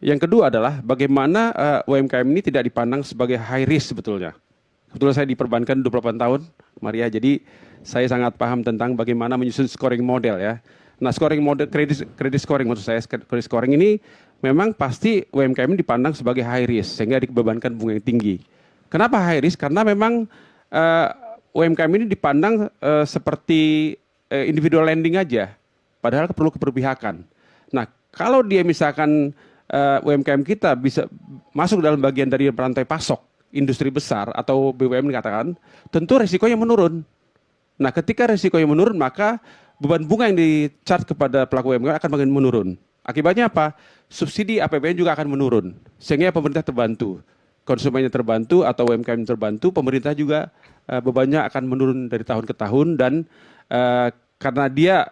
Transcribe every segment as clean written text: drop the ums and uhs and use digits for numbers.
Yang kedua adalah bagaimana UMKM ini tidak dipandang sebagai high risk sebetulnya. Kebetulan saya di perbankan 28 tahun, Maria, jadi saya sangat paham tentang bagaimana menyusun scoring model ya. Nah, scoring model kredit scoring maksud saya, kredit scoring ini memang pasti UMKM ini dipandang sebagai high risk sehingga dibebankan bunga yang tinggi. Kenapa high risk? Karena memang eh, UMKM ini dipandang seperti individual lending aja, padahal perlu keberpihakan. Nah, kalau dia misalkan UMKM kita bisa masuk dalam bagian dari rantai pasok industri besar atau BUMN dikatakan, tentu risikonya menurun. Nah, ketika risikonya menurun, maka beban bunga yang di-charge kepada pelaku UMKM akan makin menurun. Akibatnya apa? Subsidi APBN juga akan menurun, sehingga pemerintah terbantu. Konsumennya terbantu atau UMKM terbantu, pemerintah juga bebannya akan menurun dari tahun ke tahun dan karena dia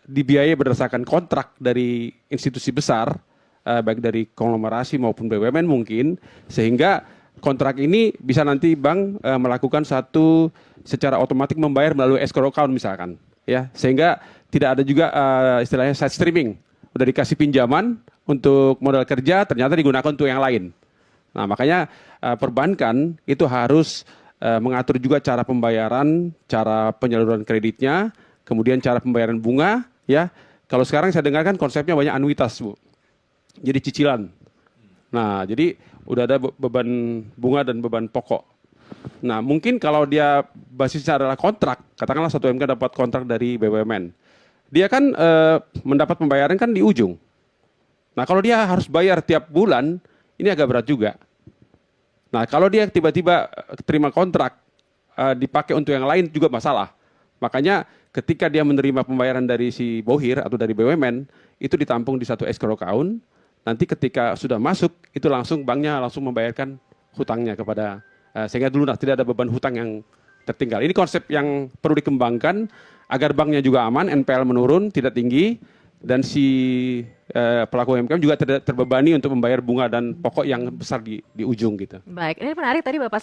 dibiayai berdasarkan kontrak dari institusi besar, baik dari konglomerasi maupun BUMN mungkin, sehingga kontrak ini bisa nanti bank melakukan satu secara otomatis membayar melalui escrow account misalkan, ya, sehingga tidak ada juga istilahnya side streaming, udah dikasih pinjaman untuk modal kerja ternyata digunakan untuk yang lain. Nah, makanya perbankan itu harus mengatur juga cara pembayaran, cara penyaluran kreditnya, kemudian cara pembayaran bunga, ya. Kalau sekarang saya dengarkan konsepnya banyak anuitas, Bu. Jadi cicilan. Nah, jadi udah ada beban bunga dan beban pokok. Nah, mungkin kalau dia basisnya adalah kontrak, katakanlah satu MK dapat kontrak dari BUMN. Dia kan mendapat pembayaran kan di ujung. Nah, kalau dia harus bayar tiap bulan, ini agak berat juga. Nah, kalau dia tiba-tiba terima kontrak dipakai untuk yang lain juga masalah. Makanya ketika dia menerima pembayaran dari si bohir atau dari BUMN, itu ditampung di satu escrow account. Nanti ketika sudah masuk, itu langsung banknya langsung membayarkan hutangnya kepada sehingga dulu tidak ada beban hutang yang tertinggal. Ini konsep yang perlu dikembangkan agar banknya juga aman, NPL menurun, tidak tinggi, dan si pelaku UMKM juga tidak terbebani untuk membayar bunga dan pokok yang besar di ujung gitu. Baik, ini menarik tadi Bapak